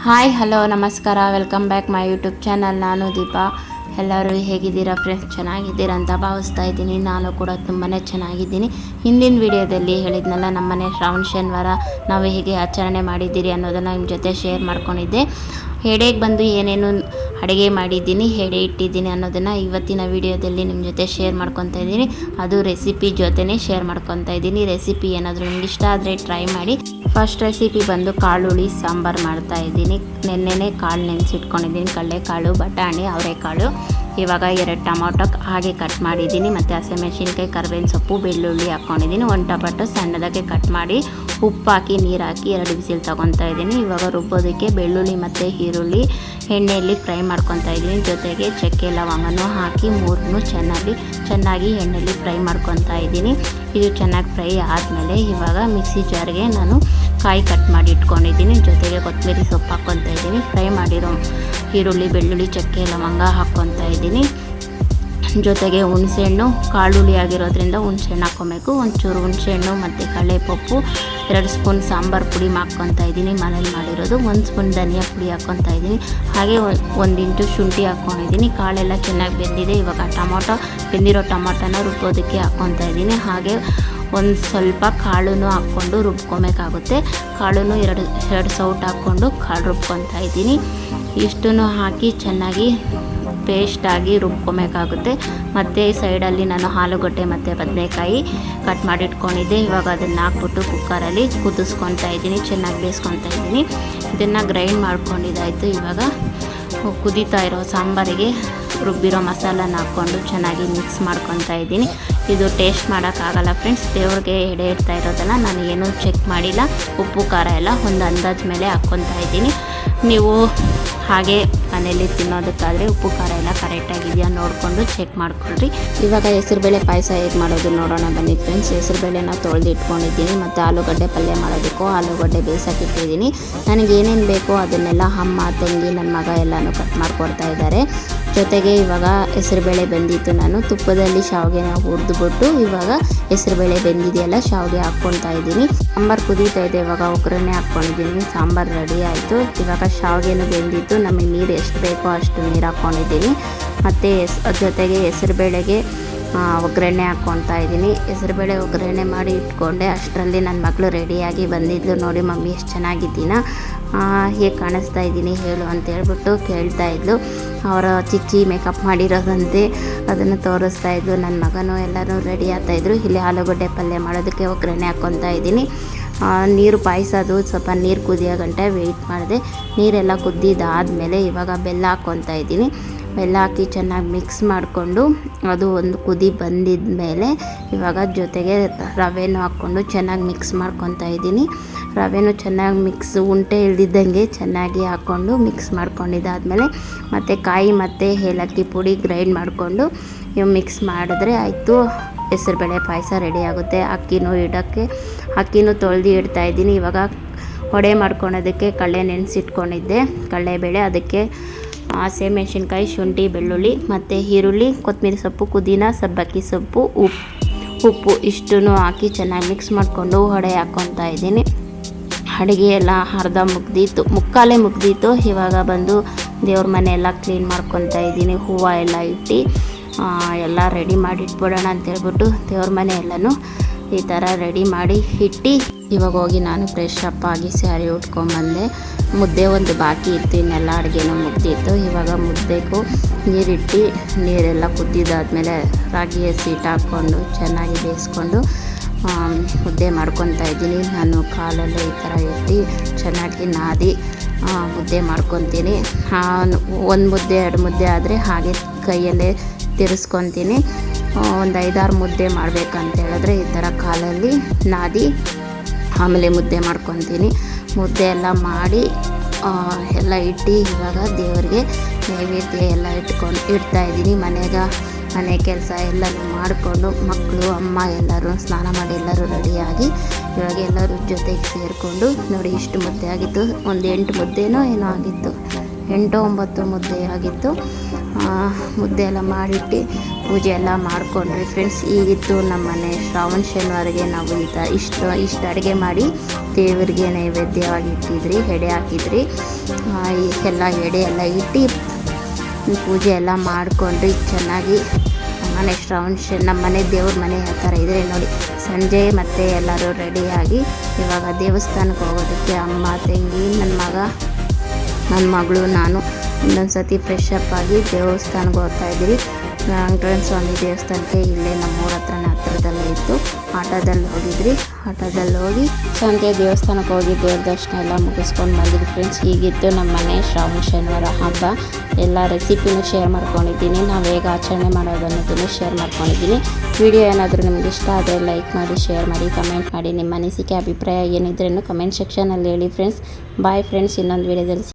Hi hello ನಮಸ್ಕಾರ, welcome back my YouTube channel. ನಾನು ದೀಪಾ. ಎಲ್ಲರೂ ಹೇಗಿದ್ದೀರಾ ಫ್ರೆಂಡ್ಸ್? ಚೆನ್ನಾಗಿದ್ದೀರಾ ಅಂತ ಭಾವಿಸ್ತಾ ಇದ್ದೀನಿ. ನಾನು ಕೂಡ ತುಂಬಾ ಚೆನ್ನಾಗಿದ್ದೀನಿ. ಹಿಂದಿನ ವಿಡಿಯೋದಲ್ಲಿ ಹೇಳಿದ್ನಲ್ಲ, ನಮ್ಮನೆ ಶ್ರಾವಣ ಶನಿವಾರ ನಾವು ಹೇಗೆ ಆಚರಣೆ ಮಾಡಿದ್ದೀರಿ ಅನ್ನೋದನ್ನು ನಿಮ್ಮ ಜೊತೆ ಶೇರ್ ಮಾಡ್ಕೊಂಡಿದ್ದೆ. ಹೆಡೆಗೆ ಬಂದು ಏನೇನು ಅಡುಗೆ ಮಾಡಿದ್ದೀನಿ, ಹೆಡೆ ಇಟ್ಟಿದ್ದೀನಿ ಅನ್ನೋದನ್ನು ಇವತ್ತಿನ ವಿಡಿಯೋದಲ್ಲಿ ನಿಮ್ಮ ಜೊತೆ ಶೇರ್ ಮಾಡ್ಕೊತಾ ಇದ್ದೀನಿ. ಅದು ರೆಸಿಪಿ ಜೊತೆನೇ ಶೇರ್ ಮಾಡ್ಕೊತಾ ಇದ್ದೀನಿ. ರೆಸಿಪಿ ಏನಾದರೂ ನಿಮ್ಗೆ ಇಷ್ಟ ಆದರೆ ಟ್ರೈ ಮಾಡಿ. ಫಸ್ಟ್ ರೆಸಿಪಿ ಬಂದು ಕಾಳುಳಿ ಸಾಂಬಾರು ಮಾಡ್ತಾ ಇದ್ದೀನಿ. ನೆನ್ನೆನೇ ಕಾಳು ನೆನೆಸಿಟ್ಕೊಂಡಿದ್ದೀನಿ. ಕಡಲೆಕಾಳು, ಬಟಾಣಿ, ಅವರೆಕಾಳು. ಇವಾಗ 2 ಟೊಮೊಟೊ ಹಾಗೆ ಕಟ್ ಮಾಡಿದ್ದೀನಿ. ಮತ್ತು ಹಸಿಮೆಣಸಿನ್ಕಾಯಿ, ಕರಿಬೇವಿನ ಸೊಪ್ಪು, ಬೆಳ್ಳುಳ್ಳಿ ಹಾಕ್ಕೊಂಡಿದ್ದೀನಿ. 1 ಟೊಮೊಟೊ ಸಣ್ಣದಾಗೆ ಕಟ್ ಮಾಡಿ ಉಪ್ಪು ಹಾಕಿ ನೀರು ಹಾಕಿ 2 ವಿಸಿಲ್ ತೊಗೊತಾ ಇದ್ದೀನಿ. ಇವಾಗ ರುಬ್ಬೋದಕ್ಕೆ ಬೆಳ್ಳುಳ್ಳಿ ಮತ್ತು ಈರುಳ್ಳಿ ಎಣ್ಣೆಯಲ್ಲಿ ಫ್ರೈ ಮಾಡ್ಕೊತಾ ಇದ್ದೀನಿ. ಜೊತೆಗೆ ಚಕ್ಕೆ ಲವಂಗನೂ ಹಾಕಿ 3 ಚೆನ್ನಾಗಿ ಎಣ್ಣೆಯಲ್ಲಿ ಫ್ರೈ ಮಾಡ್ಕೊತಾ ಇದ್ದೀನಿ. ಇದು ಚೆನ್ನಾಗಿ ಫ್ರೈ ಆದಮೇಲೆ ಇವಾಗ ಮಿಕ್ಸಿ ಜಾರ್ಗೆ ನಾನು ಕಾಯಿ ಕಟ್ ಮಾಡಿ ಇಟ್ಕೊಂಡಿದ್ದೀನಿ. ಜೊತೆಗೆ ಕೊತ್ತಂಬರಿ ಸೊಪ್ಪು ಹಾಕ್ಕೊತಾ ಇದ್ದೀನಿ. ಫ್ರೈ ಮಾಡಿರೋ ಈರುಳ್ಳಿ, ಬೆಳ್ಳುಳ್ಳಿ, ಚಕ್ಕೆ ಲವಂಗ ಹಾಕ್ಕೊತಾ ಇದ್ದೀನಿ. ಜೊತೆಗೆ ಹುಣಸೆಹಣ್ಣು, ಕಾಳುಳಿ ಆಗಿರೋದ್ರಿಂದ ಹುಣಸೆಹಣ್ಣು ಹಾಕ್ಕೊಬೇಕು. ಒಂಚೂರು ಹುಣಸೆಹಣ್ಣು ಮತ್ತು ಕಡಲೆಪಪ್ಪು, 2 ಸ್ಪೂನ್ ಸಾಂಬಾರು ಪುಡಿ ಹಾಕ್ಕೊತಾ ಇದ್ದೀನಿ. ಮನೇಲಿ ಮಾಡಿರೋದು 1 ಸ್ಪೂನ್ ಧನಿಯಾ ಪುಡಿ ಹಾಕ್ಕೊತಾ ಇದ್ದೀನಿ. ಹಾಗೆ 1 ಇಂಚು ಶುಂಠಿ ಹಾಕ್ಕೊಂಡಿದ್ದೀನಿ. ಕಾಳೆಲ್ಲ ಚೆನ್ನಾಗಿ ಬೆಂದಿದೆ. ಇವಾಗ ಬೆಂದಿರೋ ಟೊಮೊಟೊನ ರುಬ್ಬೋದಕ್ಕೆ ಹಾಕ್ಕೊತಾ ಇದ್ದೀನಿ. ಹಾಗೆ ಒಂದು ಸ್ವಲ್ಪ ಕಾಳನ್ನು ಹಾಕ್ಕೊಂಡು ರುಬ್ಕೊಬೇಕಾಗುತ್ತೆ. ಕಾಳನ್ನು 2 ಸೌಟ್ ಹಾಕ್ಕೊಂಡು ಕಾಳು ರುಬ್ಕೊತಾ ಇದ್ದೀನಿ. ಇಷ್ಟನ್ನು ಹಾಕಿ ಚೆನ್ನಾಗಿ ಪೇಸ್ಟಾಗಿ ರುಬ್ಕೊಬೇಕಾಗುತ್ತೆ. ಮತ್ತು ಸೈಡಲ್ಲಿ ನಾನು ಆಲೂಗಡ್ಡೆ ಮತ್ತು ಬದನೆಕಾಯಿ ಕಟ್ ಮಾಡಿ ಇಟ್ಕೊಂಡಿದ್ದೆ. ಇವಾಗ ಅದನ್ನು ಹಾಕ್ಬಿಟ್ಟು ಕುಕ್ಕರಲ್ಲಿ ಕುದಿಸ್ಕೊತಾ ಇದ್ದೀನಿ. ಚೆನ್ನಾಗಿ ಬೇಯಿಸ್ಕೊತಾ ಇದ್ದೀನಿ. ಇದನ್ನು ಗ್ರೈಂಡ್ ಮಾಡ್ಕೊಂಡಿದ್ದಾಯಿತು. ಇವಾಗ ಕುದೀತಾ ಇರೋ ಸಾಂಬಾರಿಗೆ ರುಬ್ಬಿರೋ ಮಸಾಲನ ಹಾಕ್ಕೊಂಡು ಚೆನ್ನಾಗಿ ಮಿಕ್ಸ್ ಮಾಡ್ಕೊತಾ ಇದ್ದೀನಿ. ಇದು ಟೇಸ್ಟ್ ಮಾಡೋಕ್ಕಾಗಲ್ಲ ಫ್ರೆಂಡ್ಸ್, ದೇವ್ರಿಗೆ ಎಡೆ ಇಡ್ತಾ ಇರೋದಲ್ಲ. ನಾನು ಏನೂ ಚೆಕ್ ಮಾಡಿಲ್ಲ. ಉಪ್ಪು ಖಾರ ಎಲ್ಲ ಒಂದು ಅಂದಾಜು ಮೇಲೆ ಹಾಕ್ಕೊತಾ ಇದ್ದೀನಿ. ನೀವು ಹಾಗೆ ಮನೇಲಿ ತಿನ್ನೋದಕ್ಕಾದರೆ ಉಪ್ಪು ಖಾರ ಎಲ್ಲ ಕರೆಕ್ಟಾಗಿದೆಯಾ ನೋಡಿಕೊಂಡು ಚೆಕ್ ಮಾಡ್ಕೊಳ್ರಿ. ಇವಾಗ ಹೆಸರುಬೇಳೆ ಪಾಯಸ ಹೇಗೆ ಮಾಡೋದು ನೋಡೋಣ ಬನ್ನಿ ಫ್ರೆಂಡ್ಸ್. ಹೆಸರುಬೇಳೆನ ತೊಳೆದು ಇಟ್ಕೊಂಡಿದ್ದೀನಿ. ಮತ್ತು ಆಲೂಗಡ್ಡೆ ಪಲ್ಯ ಮಾಡೋದಕ್ಕೂ ಆಲೂಗಡ್ಡೆ ಬೇಯಿಸೋಕ್ಕಿಟ್ಟಿದ್ದೀನಿ. ನನಗೆ ಏನೇನು ಬೇಕೋ ಅದನ್ನೆಲ್ಲ ಅಮ್ಮ, ತಂಗಿ, ನನ್ನ ಮಗ ಎಲ್ಲನೂ ಕಟ್ ಮಾಡಿಕೊಡ್ತಾ ಇದ್ದಾರೆ. ಜೊತೆಗೆ ಇವಾಗ ಹೆಸರುಬೇಳೆ ಬೆಂದಿತ್ತು. ನಾನು ತುಪ್ಪದಲ್ಲಿ ಶಾವಿಗೆನ ಹುರಿದ್ಬಿಟ್ಟು ಇವಾಗ ಹೆಸರುಬೇಳೆ ಬೆಂದಿದೆಯಲ್ಲ ಶಾವಿಗೆ ಹಾಕ್ಕೊತಾ ಇದ್ದೀನಿ. ಸಾಂಬಾರು ಕುದೀತಾ ಇದೆ. ಇವಾಗ ಒಗ್ಗರಣೆ ಹಾಕ್ಕೊಂಡಿದ್ದೀನಿ. ಸಾಂಬಾರು ರೆಡಿ ಆಯಿತು. ಇವಾಗ ಶಾವಿಗೆನೂ ಬೆಂದಿತ್ತು. ನಮಗೆ ನೀರು ಎಷ್ಟು ಬೇಕೋ ಅಷ್ಟು ನೀರು ಹಾಕ್ಕೊಂಡಿದ್ದೀನಿ. ಮತ್ತು ಜೊತೆಗೆ ಹೆಸರುಬೇಳೆಗೆ ಒಗ್ಗರಣೆ ಹಾಕ್ಕೊತಾ ಇದ್ದೀನಿ. ಹೆಸರುಬೇಳೆ ಒಗ್ಗರಣೆ ಮಾಡಿ ಇಟ್ಕೊಂಡೆ. ಅಷ್ಟರಲ್ಲಿ ನನ್ನ ಮಗಳು ರೆಡಿಯಾಗಿ ಬಂದಿದ್ಲು. ನೋಡಿ ಮಮ್ಮಿ ಎಷ್ಟು ಚೆನ್ನಾಗಿದ್ದೀನ, ಹೇಗೆ ಕಾಣಿಸ್ತಾ ಇದ್ದೀನಿ ಹೇಳು ಅಂತ ಹೇಳ್ಬಿಟ್ಟು ಕೇಳ್ತಾ ಇದ್ಲು. ಅವರ ಚಿಚ್ಚಿ ಮೇಕಪ್ ಮಾಡಿರೋದಂತೆ ಅದನ್ನು ತೋರಿಸ್ತಾ ಇದ್ಲು. ನನ್ನ ಮಗನೂ ಎಲ್ಲರೂ ರೆಡಿ ಆಗ್ತಾಯಿದ್ರು. ಇಲ್ಲಿ ಆಲೂಗಡ್ಡೆ ಪಲ್ಯ ಮಾಡೋದಕ್ಕೆ ಒಗ್ಗರಣೆ ಹಾಕ್ಕೊತಾ ಇದ್ದೀನಿ. ನೀರು ಪಾಯಸದು ಸ್ವಲ್ಪ ನೀರು ಕುದಿಯೋ ಗಂಟೆ ವೆಯ್ಟ್ ಮಾಡಿದೆ. ನೀರೆಲ್ಲ ಕುದ್ದಿದ್ದಾದಮೇಲೆ ಇವಾಗ ಬೆಲ್ಲ ಹಾಕ್ಕೊತಾ ಇದ್ದೀನಿ. ಬೆಲ್ಲ ಹಾಕಿ ಚೆನ್ನಾಗಿ ಮಿಕ್ಸ್ ಮಾಡಿಕೊಂಡು ಅದು ಒಂದು ಕುದಿ ಬಂದಿದ ಮೇಲೆ ಇವಾಗ ಜೊತೆಗೆ ರವೆನೂ ಹಾಕ್ಕೊಂಡು ಚೆನ್ನಾಗಿ ಮಿಕ್ಸ್ ಮಾಡ್ಕೊತಾ ಇದ್ದೀನಿ. ರವೆನೂ ಚೆನ್ನಾಗಿ ಉಂಟೆ ಇಲ್ದಿದ್ದಂಗೆ ಚೆನ್ನಾಗಿ ಹಾಕ್ಕೊಂಡು ಮಿಕ್ಸ್ ಮಾಡ್ಕೊಂಡಿದ್ದಾದಮೇಲೆ ಮತ್ತು ಕಾಯಿ ಮತ್ತು ಏಲಕ್ಕಿ ಪುಡಿ ಗ್ರೈಂಡ್ ಮಾಡಿಕೊಂಡು ಮಿಕ್ಸ್ ಮಾಡಿದ್ರೆ ಆಯಿತು, ಹೆಸರುಬೇಳೆ ಪಾಯಸ ರೆಡಿ ಆಗುತ್ತೆ. ಅಕ್ಕಿನೂ ತೊಳೆದು ಇಡ್ತಾಯಿದ್ದೀನಿ. ಇವಾಗ ವಡೆ ಮಾಡ್ಕೊಳೋದಕ್ಕೆ ಕಡಲೆ ನೆನೆಸಿಟ್ಕೊಂಡಿದ್ದೆ. ಕಡಲೆಬೇಳೆ, ಅದಕ್ಕೆ ಹಸಿಮೆಣಸಿನ್ಕಾಯಿ, ಶುಂಠಿ, ಬೆಳ್ಳುಳ್ಳಿ ಮತ್ತು ಈರುಳ್ಳಿ, ಕೊತ್ತಂಬರಿ ಸೊಪ್ಪು, ಪುದೀನ, ಸಬ್ಬಕ್ಕಿ ಸೊಪ್ಪು, ಉಪ್ಪು ಇಷ್ಟನ್ನು ಹಾಕಿ ಚೆನ್ನಾಗಿ ಮಿಕ್ಸ್ ಮಾಡಿಕೊಂಡು ವಡೆ ಹಾಕ್ಕೊತಾ ಇದ್ದೀನಿ. ಅಡುಗೆ ಎಲ್ಲ ಅರ್ಧ ಮುಕ್ಕಾಲೇ ಮುಗ್ದಿತ್ತು. ಇವಾಗ ಬಂದು ದೇವ್ರ ಮನೆ ಎಲ್ಲ ಕ್ಲೀನ್ ಮಾಡ್ಕೊತಾ ಇದ್ದೀನಿ. ಹೂವು ಎಲ್ಲ ಇಟ್ಟು ಎಲ್ಲ ರೆಡಿ ಮಾಡಿ ಇಟ್ಬಿಡೋಣ ಅಂತೇಳ್ಬಿಟ್ಟು ದೇವ್ರ ಮನೆ ಎಲ್ಲನೂ ಈ ಥರ ರೆಡಿ ಮಾಡಿ ಇಟ್ಟು ಇವಾಗ ಹೋಗಿ ನಾನು ಫ್ರೆಶ್ ಅಪ್ ಆಗಿ ಸ್ಯಾರಿ ಉಟ್ಕೊಂಬಂದೆ. ಮುದ್ದೆ ಒಂದು ಬಾಕಿ ಇತ್ತು, ಇನ್ನೆಲ್ಲ ಅಡುಗೆನೂ ಮುಗ್ದಿತ್ತು. ಇವಾಗ ಮುದ್ದೆಗೂ ನೀರಿಟ್ಟು ನೀರೆಲ್ಲ ಕುದ್ದಿದ್ದಾದಮೇಲೆ ರಾಗಿ ಹಸಿಟ್ಟು ಹಾಕ್ಕೊಂಡು ಚೆನ್ನಾಗಿ ಬೇಯಿಸ್ಕೊಂಡು ಮುದ್ದೆ ಮಾಡ್ಕೊತಾ ಇದ್ದೀನಿ. ನಾನು ಕಾಲಲ್ಲೇ ಈ ಥರ ಇಟ್ಟು ಚೆನ್ನಾಗಿ ನಾದಿ ಮುದ್ದೆ ಮಾಡ್ಕೊತೀನಿ. 1 ಮುದ್ದೆ 2 ಮುದ್ದೆ ಆದರೆ ಹಾಗೆ ಕೈಯಲ್ಲೇ ತಿರ್ಸ್ಕೊತೀನಿ. ಒಂದು 5-6 ಮುದ್ದೆ ಮಾಡಬೇಕಂತ ಹೇಳಿದ್ರೆ ಈ ಥರ ಕಾಲಲ್ಲಿ ನಾದಿ ಆಮೇಲೆ ಮುದ್ದೆ ಮಾಡ್ಕೊತೀನಿ. ಮುದ್ದೆ ಎಲ್ಲ ಮಾಡಿ ಎಲ್ಲ ಇಟ್ಟು ಇವಾಗ ದೇವರಿಗೆ ನೈವೇದ್ಯ ಎಲ್ಲ ಇಡ್ತಾಯಿದ್ದೀನಿ. ಮನೆ ಕೆಲಸ ಎಲ್ಲನೂ ಮಾಡಿಕೊಂಡು ಮಕ್ಕಳು, ಅಮ್ಮ ಎಲ್ಲರೂ ಸ್ನಾನ ಮಾಡಿ ಎಲ್ಲರೂ ರೆಡಿಯಾಗಿ ಇವಾಗ ಎಲ್ಲರೂ ಜೊತೆಗೆ ಸೇರಿಕೊಂಡು ನೋಡಿ ಇಷ್ಟು ಮುದ್ದೆ ಆಗಿತ್ತು. ಒಂದು 8 ಮುದ್ದೆನೋ ಏನೋ ಆಗಿತ್ತು, 8-9 ಮುದ್ದೆ ಆಗಿತ್ತು. ಮುದ್ದೆ ಎಲ್ಲ ಮಾಡಿಟ್ಟು ಪೂಜೆ ಎಲ್ಲ ಮಾಡಿಕೊಂಡ್ರಿ ಫ್ರೆಂಡ್ಸ್. ಈಗಿತ್ತು ನಮ್ಮ ಮನೆ ಶ್ರಾವಣ ಶನಿವಾರಿಗೆ ನಾವು ಇಷ್ಟು ಅಡುಗೆ ಮಾಡಿ ದೇವರಿಗೆ ನೈವೇದ್ಯವಾಗಿ ಇಟ್ಟಿದ್ರಿ, ಎಡೆ ಹಾಕಿದ್ರಿ. ಎಲ್ಲ ಎಡೆ ಎಲ್ಲ ಇಟ್ಟು ಪೂಜೆ ಎಲ್ಲ ಮಾಡಿಕೊಂಡ್ರಿ ಚೆನ್ನಾಗಿ. ಮನೆ ನಮ್ಮ ಮನೆ ದೇವ್ರ ಮನೆ ಆ ಥರ ಇದ್ರೆ ನೋಡಿ. ಸಂಜೆ ಮತ್ತೆ ಎಲ್ಲರೂ ರೆಡಿಯಾಗಿ ಇವಾಗ ದೇವಸ್ಥಾನಕ್ಕೆ ಹೋಗೋದಕ್ಕೆ ಅಮ್ಮ, ತಂಗಿ, ನನ್ನ ಮಗಳು, ನಾನು ಇನ್ನೊಂದು ಸತಿ ಫ್ರೆಶ್ ಅಪ್ ಆಗಿ ದೇವಸ್ಥಾನಕ್ಕೆ ಹೋಗ್ತಾಯಿದ್ದೀವಿ. ವೆಂಕಟೇಶ್ವರ ಸ್ವಾಮಿ ದೇವಸ್ಥಾನಕ್ಕೆ ಇಲ್ಲೇ ನಮ್ಮೂರ ಹತ್ರದಲ್ಲೇ ಇತ್ತು. ಆಟೋದಲ್ಲಿ ಹೋಗಿ ಸಂಜೆ ದೇವಸ್ಥಾನಕ್ಕೆ ಹೋಗಿ ದೇವ್ರ ದರ್ಶನ ಎಲ್ಲ ಮುಗಿಸ್ಕೊಂಡು ಬಂದಿದ್ವಿ ಫ್ರೆಂಡ್ಸ್. ಹೀಗಿತ್ತು ನಮ್ಮ ಮನೆ ಶ್ರಾವಣ ಶನಿವಾರ ಹಬ್ಬ. ಎಲ್ಲ ರೆಸಿಪಿನೂ ಶೇರ್ ಮಾಡ್ಕೊಂಡಿದ್ದೀನಿ, ನಾವು ಹೇಗೆ ಆಚರಣೆ ಮಾಡೋದನ್ನೋದನ್ನು ಶೇರ್ ಮಾಡ್ಕೊಂಡಿದ್ದೀನಿ. ವಿಡಿಯೋ ಏನಾದರೂ ನಿಮ್ಗೆ ಇಷ್ಟ ಆದರೆ ಲೈಕ್ ಮಾಡಿ, ಶೇರ್ ಮಾಡಿ, ಕಮೆಂಟ್ ಮಾಡಿ. ನಿಮ್ಮ ಅನಿಸಿಕೆ ಅಭಿಪ್ರಾಯ ಏನಿದ್ರೂ ಕಮೆಂಟ್ ಸೆಕ್ಷನಲ್ಲಿ ಹೇಳಿ ಫ್ರೆಂಡ್ಸ್. ಬಾಯ್ ಫ್ರೆಂಡ್ಸ್, ಇನ್ನೊಂದು ವಿಡಿಯೋದಲ್ಲಿ